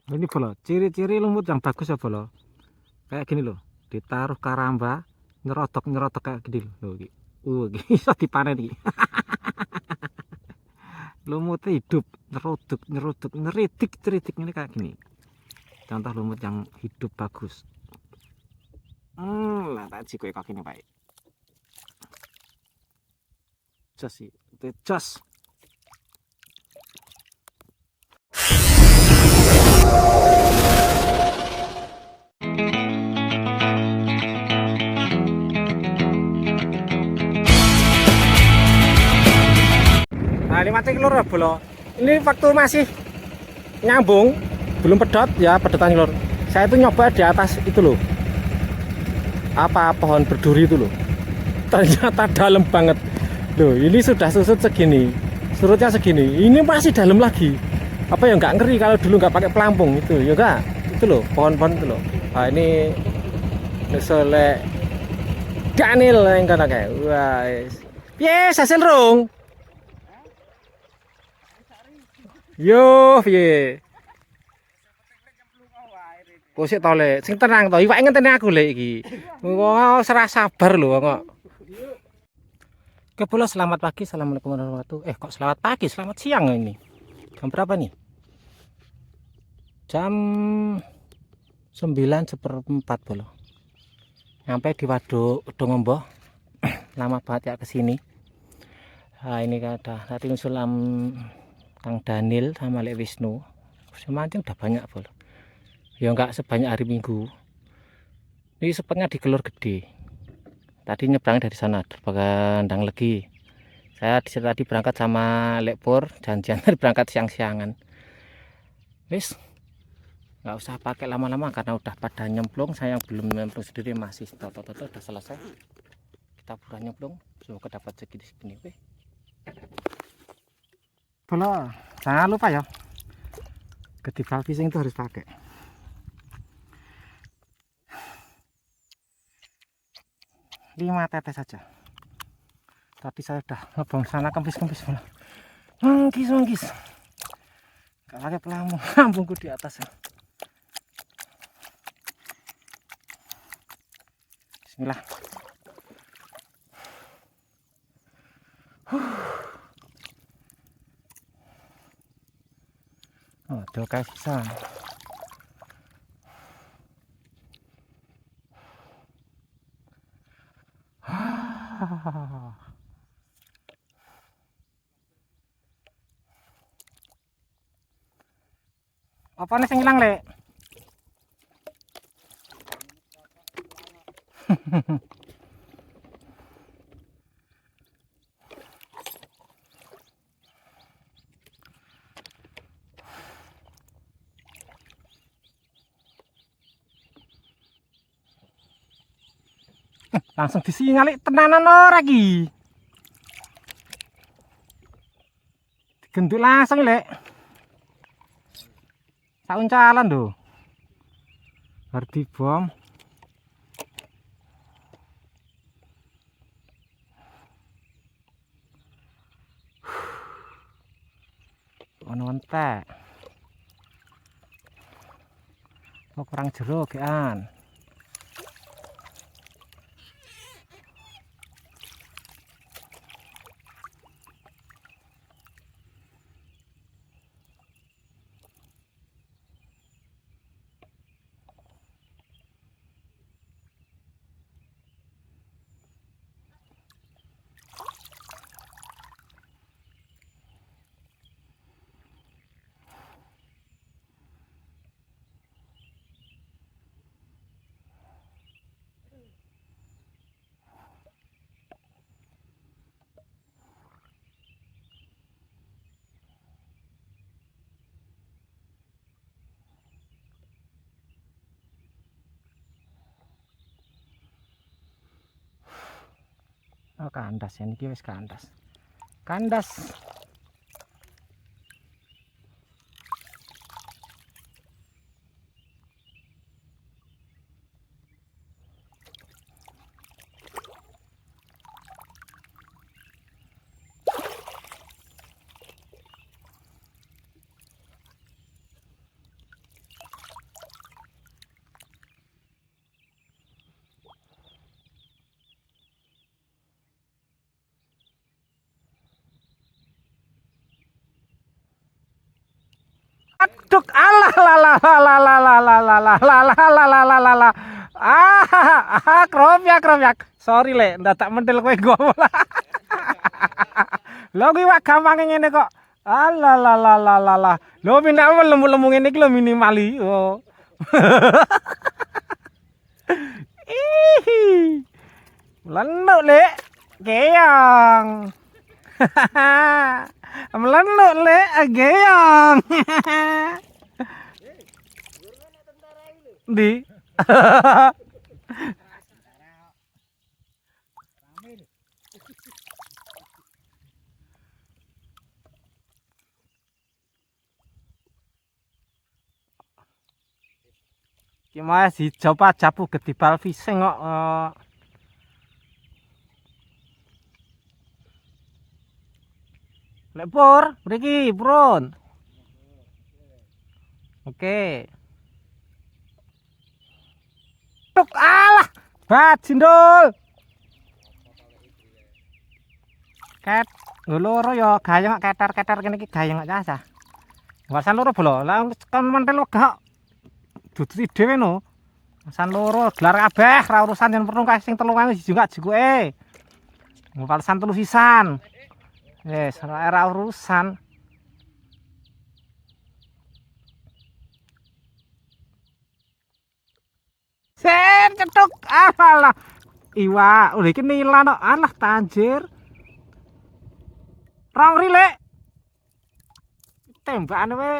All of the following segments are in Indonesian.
Ini bolo, ciri-ciri lumut yang bagus ya bolo. Kayak gini loh, ditaruh karamba, nyerotok kayak gini loh. Bisa dipanen iki. Lumutnya hidup, nyerodok, ngeritik ini kayak gini. Contoh lumut yang hidup bagus. Lah tadi kue kaki ini baik. Jos sih, itu jos. Nah, ini mati kelur ya bolo. Ini waktu masih nyambung, belum pedot ya, pedotan kelur. Saya itu nyoba di atas itu loh. Apa pohon berduri itu loh. Ternyata dalam banget. Loh, ini sudah susut segini. Surutnya segini. Ini masih dalam lagi. Apa ya nggak ngeri kalau dulu nggak pakai pelampung itu, ya enggak? Itu loh, pohon-pohon itu loh. Nah, ini Soleh Daniel yang kata kayak. Wah, yes, hasil rung. Yo, piye? Kosek to le, sing tenang to. Iwake ngenteni aku le iki. Wah, serah sabar lho kok. Oke, pula selamat pagi. Assalamualaikum warahmatullahi wabarakatuh. Kok selamat pagi, selamat siang ini. Jam berapa nih? Jam 9:04 bolo. Sampai di Waduk Dongomboh. Lama banget ya kesini. Nah, ini ada tadi usul Kang Daniel sama Lek Wisnu. Semancing udah banyak bolo. Ya enggak sebanyak hari Minggu. Ini sepetnya di Kelur Gede. Tadi nyebrang dari sana Bagandang Legi. Saya tadi berangkat sama Lek Pur, janjian berangkat siang-siangan. Wis, nggak usah pakai lama-lama karena udah pada nyemplung. Saya yang belum nyemplung sendiri masih toto-toto udah selesai. Kita pura nyemplung, semoga dapat segini-segini. Bolo, jangan lupa ya, ketika fishing itu harus pakai 5 tetes saja. Tadi saya udah ngebong sana kempis-kempis bolo. Manggis. Gak pakai pelampung, lambungku di atas ya. Bismillah. Oh, ada kayak sisa. Apa nih yang hilang, Lek? Langsung disingali tenanan ora iki. Digenduk langsung, Lek. Sauncalan lho. Bar dibom. Ono entek. Kok kurang jero gean. Oh, kandas ya niki wis kandas. Kandas. Duk alah la. Kropyak. Sorry le, ndadak mentil kowe gowo. Lho kuwi wak gampang ngene kok. Alah. Lho pindah lemu-lemu ngene iki lho minimali. Oh. Ih. Melenuk le. Geyang. Melenuk le, geyang. Di. Ki mas dicoba japu gedibal fishing kok. Lek pur, mriki purun. Oke. Tuk alah, bajindul. Ket loro ya gayeng keter-keter kene iki gayeng kok cah. Wasan loro bolo. Lah kan mantel gak duduti dhewe no. Wasan loro gelar kabeh ra urusan yen perlu kae sing 3.000 siji gak jikuke. Ngopalsan 3 sisan. Wis ra urusan. Sen cetuk apalah. Iwak, udah iki nila no. Alah tanjir. Rong rilek. Tembakane we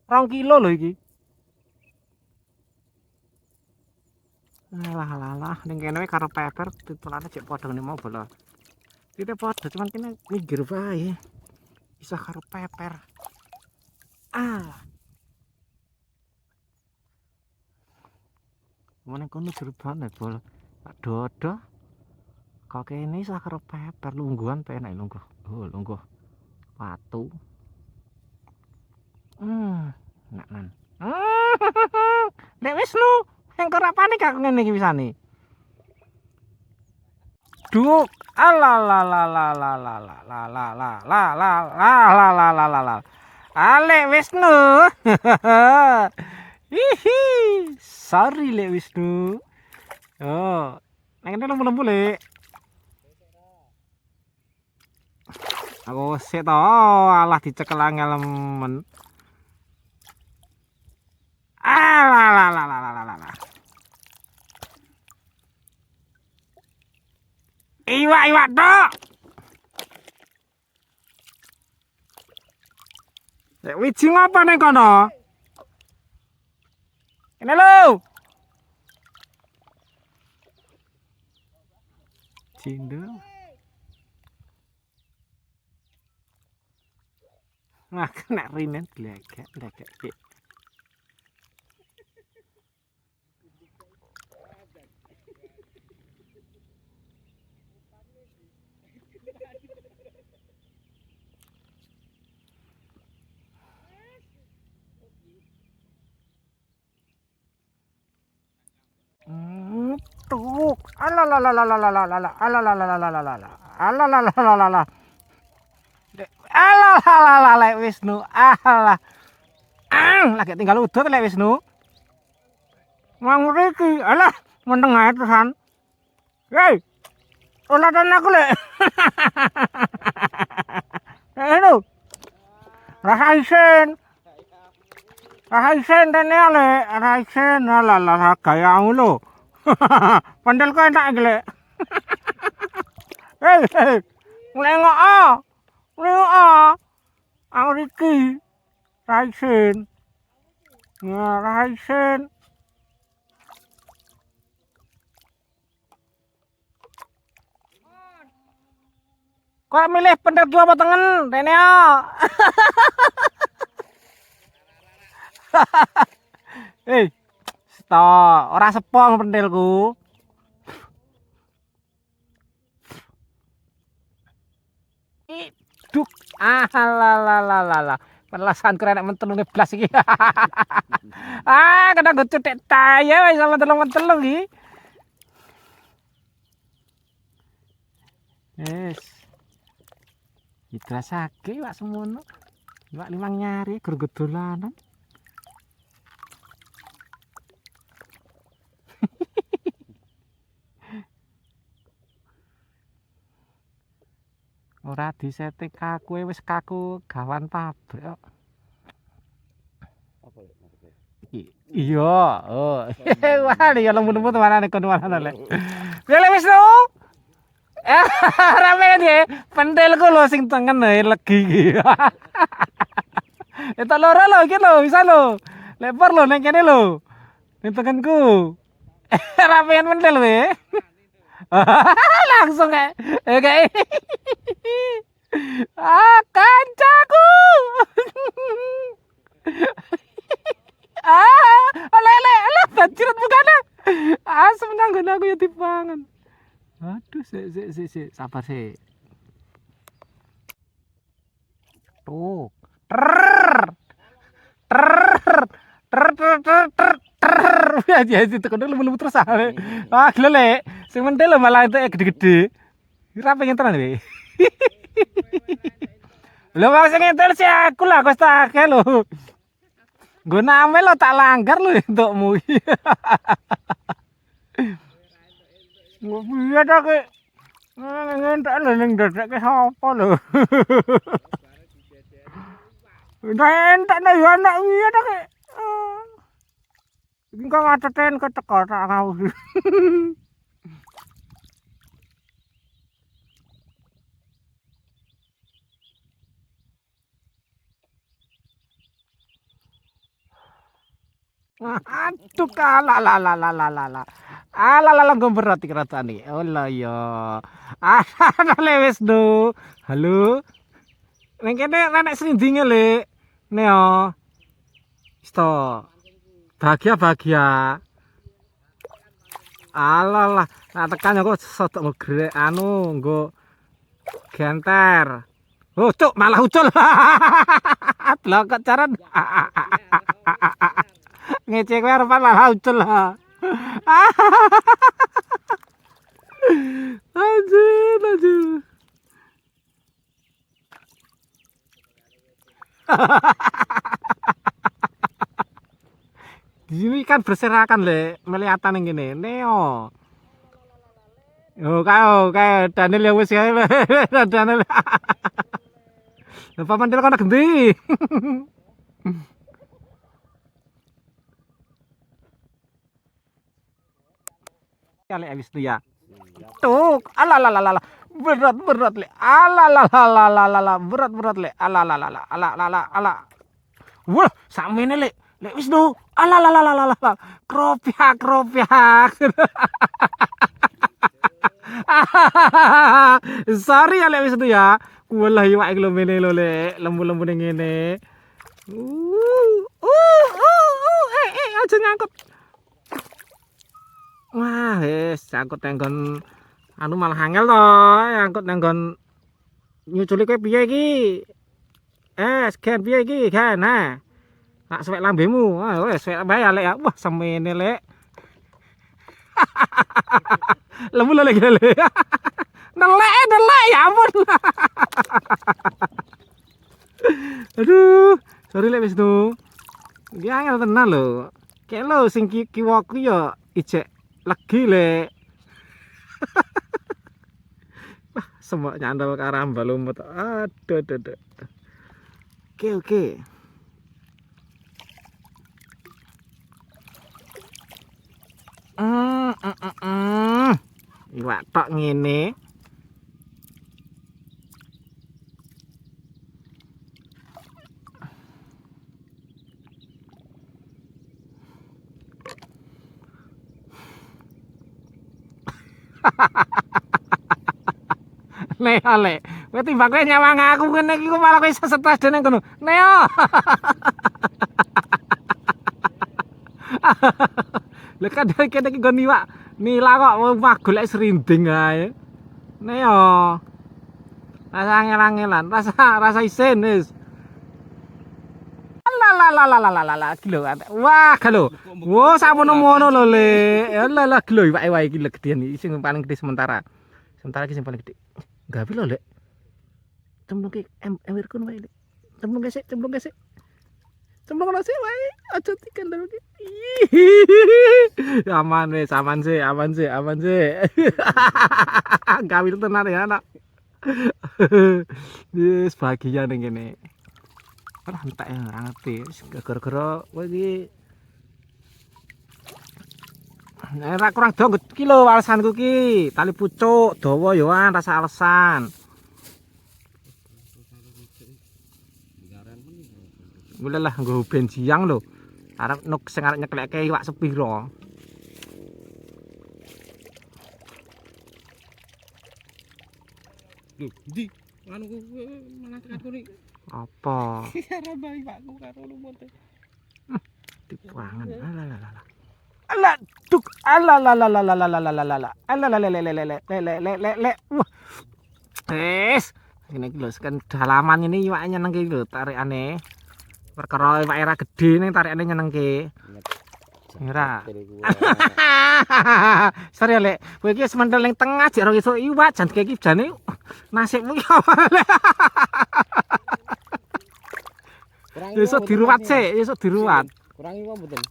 2 kilo lho iki. Alah ning kene karo peper titulane cek padha ngene mau bola. Tite padha cuman kene minggir wae. Bisa karo peper. Mene kono jerbane bol. Tak dodo. Kok kene iso karo peper lungguhan penak lungguh. Oh, lungguh. Watu. Enak nan. Nek Wisnu, sing ora panik gak ngene iki wisane. Duk, Alek Wisnu. Hihi. Sorry Lek Wisnu. Oh, nang kene lembu-lembu Lek. Aku sik to, alah dicekel angelemen. Alah. Iwak tok. Lek wiji ngapa ning kono? Kene lho. Cindul. Nah, kena rinen glegek. Tuk. Alah. Lek Wisnu. Alah. Lagi tinggal udut Lek Wisnu. Wong mriki. Alah, meneng ae terusan. Hei. Ulatan aku Lek. Lho. Rasa isen tene Lek. Rasa isen. Alah gayamu lho. Pandel kok enak iki Lek. Hei. Nglengok. Aku iki Raisen. Nah, Raisen. Kok milih pendel kiwa apa tengen? Rene yo. Hei. Stop, ora sepong pendelku. Duk. Alah. Pelasan keren mentelung blas iki. Kadang gue cutek taya wis sama telung iki. Yes. Didrasake wak semono. Iwak limang nyari gur dolanan. Ora disetting kaku wis kaku gawan pabrik kok. Apa lek maksudnya? Iya, oh. Wah, ya lembut-lembut warnane kono warnane lek. Piye wis lho? Rame ya, pentilku lho sing tengen legi iki. Eta loro lho iki lho, bisa lho. Lebar lho ning kene lho. Ning tengenku. Ramean pentil we. Langsung kayak kancaku. Oleh banjiran bukane. Asem nanggon aku ya dipangan. Aduh, sik, sabar sik. Tuh. Ya itu kan lemu terus ah. Ah, glelek. Sing mentel malah entek gede-gede. Ora pengen tenan we. Lho wong sing entel sih aku lah kok tak akeh lho. Nggo name lo tak langgar lho entukmu. Iya ta ki. Ngentek lho ning dadekke sapa lho. Entek nek yo anak iya ta ki. Iki kok ngateten keteko tak ngawur. Aduh kalah la. Ala berat iki rasane. Oh lah ya. Ana wis do. Halo. Ning kene nenek srindinge le. Neo. Sto. Bahagia. Alah, nak tekan kok sotok ngegrek anu nggo genter. Oh, cuk, malah ucul. Blok caran. Ngecek kowe arepan malah ucul. Anjir. Di sini kan berserakan le, melihatan yang gini, Neo. Oh, kayak Daniel yang wis kae. Daniel. Lupa mantel kono gendi. Kali habis tuh ya. Tuh, ala. Berat le. Ala. Berat le. Ala. Wah, samene le. Lek wis do, ala, kropyak. Sorry ya lek wis do ya. Wallahi wae lho mene lho lek, lembu-lembu ning ngene. Aja ngangkut. Wah, wis angkut nenggon anu malah angel to, angkut nenggon nyuculi kowe piye iki? Scan piye iki, kan? Nah. Nak suwek lambemu. Ah wis suwek bae lek. Wah semene lek. Lembu lek. Nelek ya ampun. Aduh, sorry lek wis tu. Iki angel tenan lho. Kayak lo sing kiwaku ya ijek legi lek. Wah, semok nyandal karamba lumut. Aduh. Oke. Iwak tok ngene. Neo le. Kowe timbang kowe nyawang aku kene iki kok malah kowe stres dene ngono. Neo. Lek kadang kene iki nggon iwak nila kok wah golek serinding ae. Neo. Rasa angel-angelan, rasa isin wis. Lala kilo. Wah, kalo. Wo samono-mono lho le. Lala kilo iwak iki lho gedean iki sing paling gede sementara. Sementara iki sing paling gede. Gawe lho lek. Temno ki emir kun wae lek. Cemplung gesek, cemplung gesek. Cemplung nasi wae, aja dikandel iki. Aman wis, aman sih, aman sih, aman sih. Gawil tenan ya anak. Wis bahagia ning kene. Ora entek ya, ora ngerti. Gara-gara kowe iki ora kurang dawa iki lho alasanku ki. Tali pucuk dawa yoan rasa alasan. Mulai lah nggo ben siang lho. Arep nuk sing arep nyeklekke iwak sepiro. Lho, ndi? Anu malah tekan kene. Apa? Karo bayi pakku karo lumute. Dipangan. Alah. Alah, duk. Alah. Alah. Wah. Wes. Ini iki lho kan dalaman ini iwaknya nyenengke lho tarikane. Perkara iwak era gede ning tarikane nyenengke. Ora. Sorry lek, kowe iki sementel ning tengah jek ora iso iwak jan iki jane nasibmu iki apa lek. Iso diruwat sik, iso diruwat. Kurang iwak mboten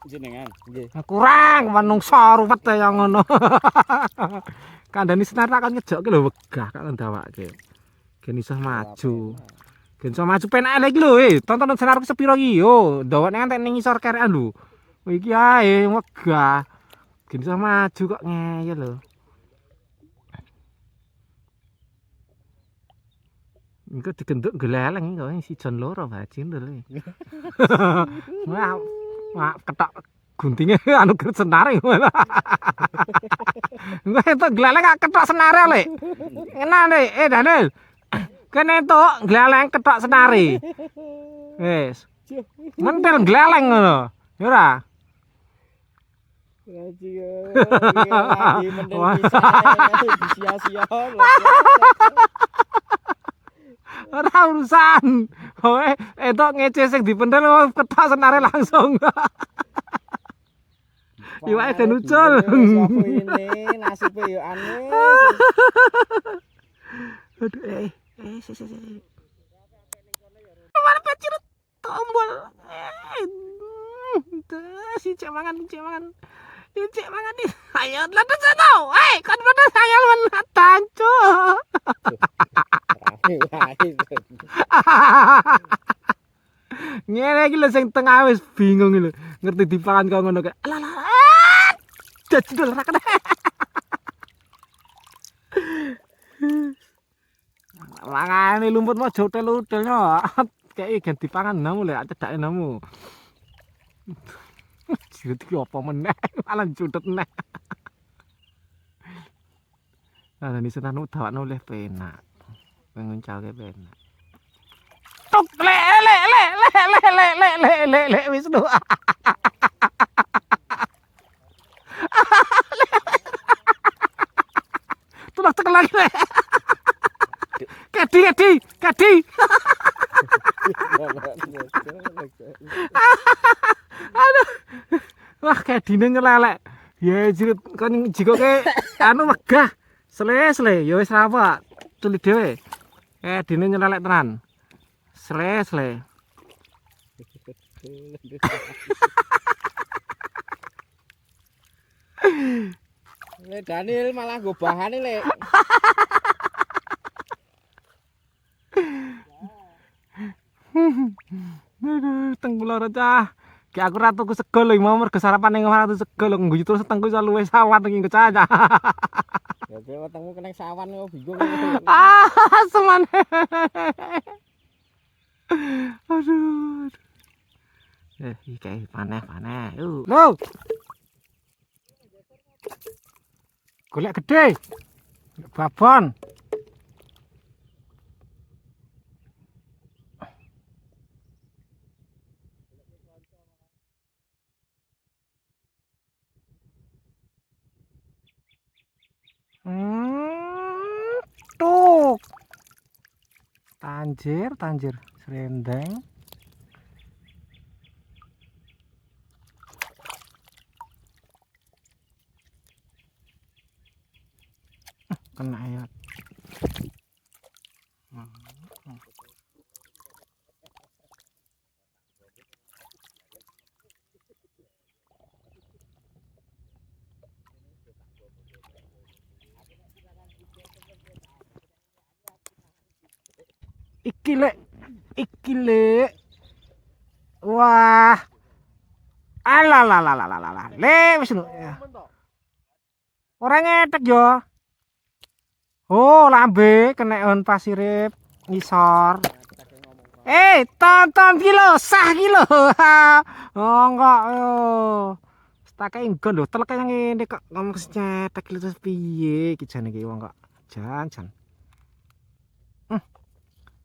jenengan. Nggih. Kurang manungsa ruwet ya ngono. Kandhani senar tak kon ngejokke lho wegah kok ndawake. Gen iso maju. Gen iso maju penak lek iki lho, tonton senar sepiro iki yo, ndawane entek ning ngisor kerekan lho. Iki ae wegah. Gen iso maju kok ngeyel lho. Engko digenduk geleleng kok si Jon loro bajin lho. Wah, ketok guntinge anu senare. Engko entuk geleleng gak ketok senare lek. Enak nek, Daniel. Kene entuk geleleng ketok senare. Wis. Mentel geleleng ngono. Ya ora? Lagi menel bisa sia-sia. Ora urusan. Kowe entuk ngece sing dipendel ketok senare langsung. Iwake den ucul. Ini nasibe yo aneh. Aduh Mana pacir tombol. Si cek mangan. Cek mangan nih. Ayo lantas sana. Kan pada saya lawan tanco. Ngene iki lho sing tengah wis bingung lho. Ngerti dipangan kok ngono kae. Alah. Jajul ra kena. Mangane lumput mau jotel-utelnya. Kayak gen dipangan namu lek cedake namu. Jirit iki apa meneh? Malah judet neh. Nah, ini senang utawakno oleh penak. Penguncalke penak. Tuk le Wisnu. Tulak tekan lagi le. Kadi. Aduh. Wah, kadine nyelelek. Ya jirit kon jikoke anu megah. Sle ya wis rawa. Tuli dhewe. Kadine nyelelek tenan. Sle. Le Daniel malah nggo bahane le. Aduh, teng kula cah. Ki aku ra tuku sego lho, mau mergo sarapan ning omah tuku sego lho, ngguyu terus tengku iso luwih sawat iki engko cah. Ya kowe wetengmu kena sawan kok bingung. Semane. Aduh. Iki kae paneh. Lho. Golek gede. Babon. Tuk. Tanjir serendeng. Kena ya. Iki lek. Wah. Alah. Le wis lho. Ora ngetek yo. Oh, lambe kenek pasirip ngisor. Tonton ki lho, sah ki lho. Oh, enggak yo. Stake nggon lho, teleke ngene kok ngomong cetek lho terus piye iki jane iki wong kok. Jan.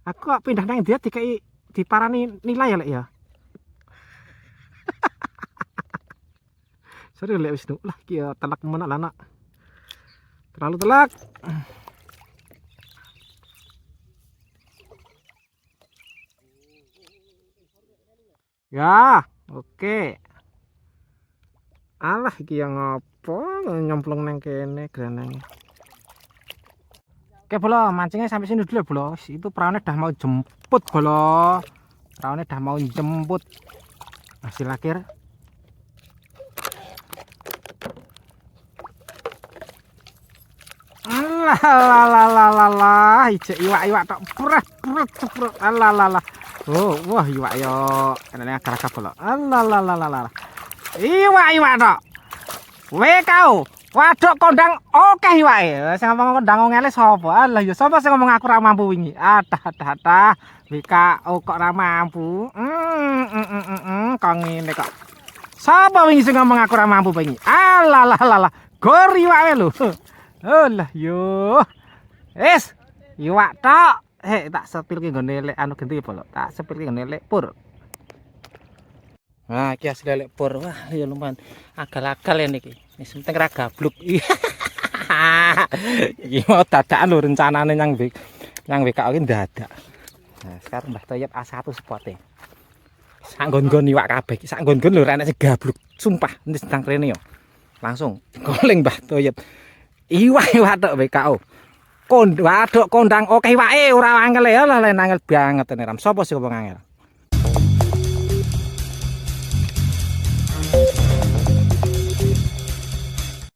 Aku kok pindah nang dia dikai diparani nilai ya lek ya. Sorry lek wis lah iki ya telak menak lah nak. Terlalu telak. Ya, oke. Alah iki yang ngopo nyemplung nang kene graneng. Oke bolo, mancingnya sampai sini dulu ya bolo. Itu perahunya dah mau jemput bolo. Perahunya dah mau jemput. Hasil akhir. Alah, iwak tok brek. Alah. Oh, wah iwak yo. Kenane agak-agak bolo. Alah. Iwak tok. Kau. Waduk kondang oke iwake. Sing ngomong kondang ngele sapa? Lah ya sapa sing ngomong aku ora mampu wingi? Adah. WKO kok ora mampu. Kok ngene kok. Sapa wingi sing ngomong aku ora mampu wingi? Alah. Gor iwake lho. Lah yo. Wis, iwak tok. Tak sepilke nggone lek anu genti apa lho? Tak sepilke nggone lek pur. Nah, iki hasil lek pur. Wah, ya lumayan akal-akal ya niki. Wis penting ra gabluk. Iki mau dadakan lho rencanane nyang WKO iki dadak. Nah, sekarang Mbah Toyib A1 spote. Sak nggon-nggon iwak kabeh. Sak nggon-nggon lho ra enek sing gabluk. Sumpah, wis nang rene yo. Langsung calling Mbah Toyib. Iwak tok WKO. Waduk kondang oke iwake ora angel ya lah angel banget nek ram. Sopo sing ngomong angel?